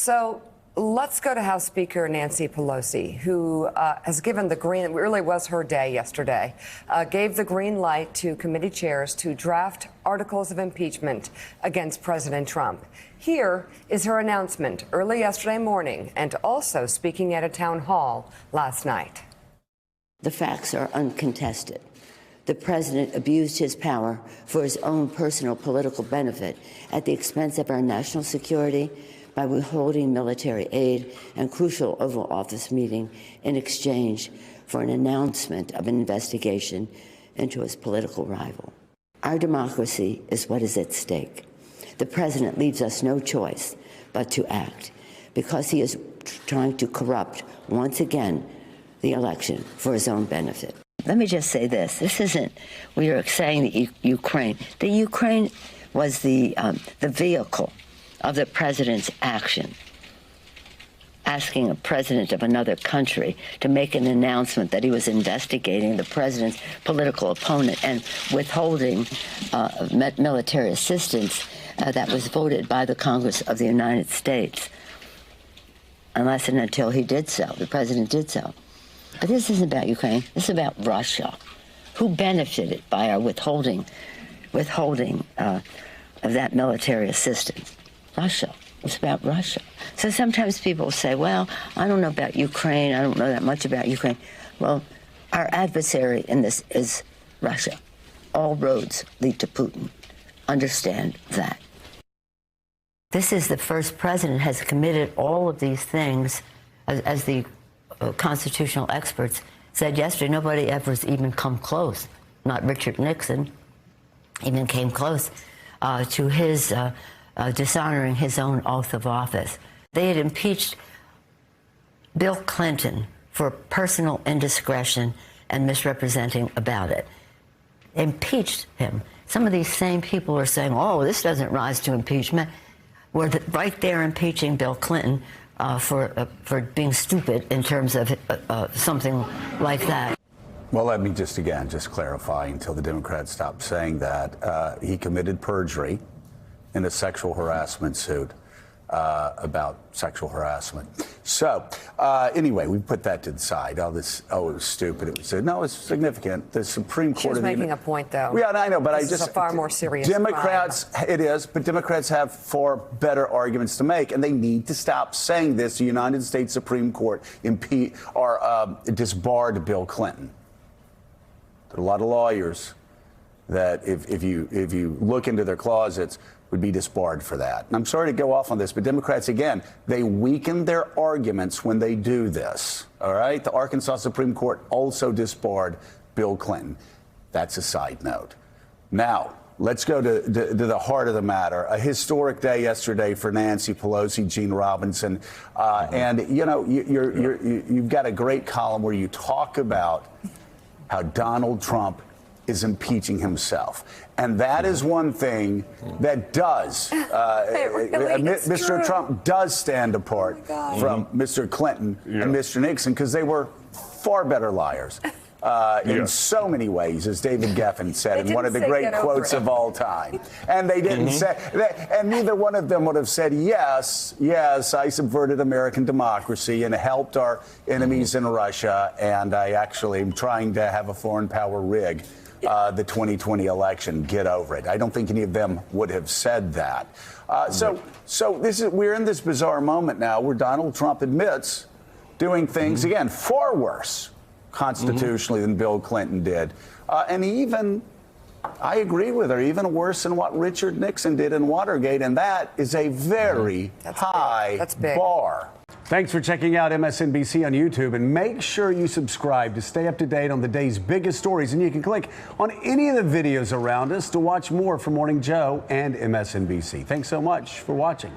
So let's go to House Speaker Nancy Pelosi, who has given the green, it really was her day yesterday, gave the green light to committee chairs to draft articles of impeachment against President Trump. Here is her announcement early yesterday morning and also speaking at a town hall last night. The facts are uncontested. The president abused his power for his own personal political benefit at the expense of our national security by withholding military aid and crucial Oval Office meeting in exchange for an announcement of an investigation into his political rival. Our democracy is what is at stake. The president leaves us no choice but to act because he is trying to corrupt, once again, the election for his own benefit. Let me just say this. This isn't, we are saying the Ukraine. The Ukraine was the vehicle of the president's action, asking a president of another country to make an announcement that he was investigating the president's political opponent and withholding military assistance that was voted by the Congress of the United States, unless and until he did so, the president did so. But this isn't about Ukraine. This is about Russia, who benefited by our withholding of that military assistance. Russia. It's about Russia. So sometimes people say, well, I don't know about Ukraine. I don't know that much about Ukraine. Well, our adversary in this is Russia. All roads lead to Putin. Understand that. This is the first president has committed all of these things, as the constitutional experts said yesterday. Nobody ever has even come close. Not Richard Nixon even came close to his dishonoring his own oath of office. They had impeached Bill Clinton for personal indiscretion and misrepresenting about it. Impeached him. Some of these same people are saying, oh, this doesn't rise to impeachment. We're right there impeaching Bill Clinton for being stupid in terms of something like that. Well, let me just clarify until the Democrats stop saying that. He committed perjury in a sexual harassment suit about sexual harassment. So anyway, we put that to the side. It was stupid. It was no, it's significant. The Supreme Court. She's making a point, though. Yeah, I know, but this is a far more serious Democrats. crime. It is, but Democrats have far better arguments to make, and they need to stop saying this. The United States Supreme Court disbarred Bill Clinton. There are a lot of lawyers that if you look into their closets would be disbarred for that. And I'm sorry to go off on this, but Democrats, again, they weaken their arguments when they do this. All right? The Arkansas Supreme Court also disbarred Bill Clinton. That's a side note. Now, let's go to the heart of the matter. A historic day yesterday for Nancy Pelosi, Gene Robinson. And, you know, you've got a great column where you talk about how Donald Trump is impeaching himself. And that is one thing that does, Mr. Trump does stand apart from Mr. Clinton and Mr. Nixon, because they were far better liars in so many ways, as David Geffen said in one of the great quotes of all time. And they didn't say, and neither one of them would have said, yes, I subverted American democracy and helped our enemies in Russia, and I actually am trying to have a foreign power rig the 2020 election. Get over it. I don't think any of them would have said that. So we're in this bizarre moment now where Donald Trump admits doing things, again, far worse constitutionally than Bill Clinton did. And even, I agree with her, even worse than what Richard Nixon did in Watergate. And that is a very high bar. Thanks for checking out MSNBC on YouTube, and make sure you subscribe to stay up to date on the day's biggest stories. And you can click on any of the videos around us to watch more from Morning Joe and MSNBC. Thanks so much for watching.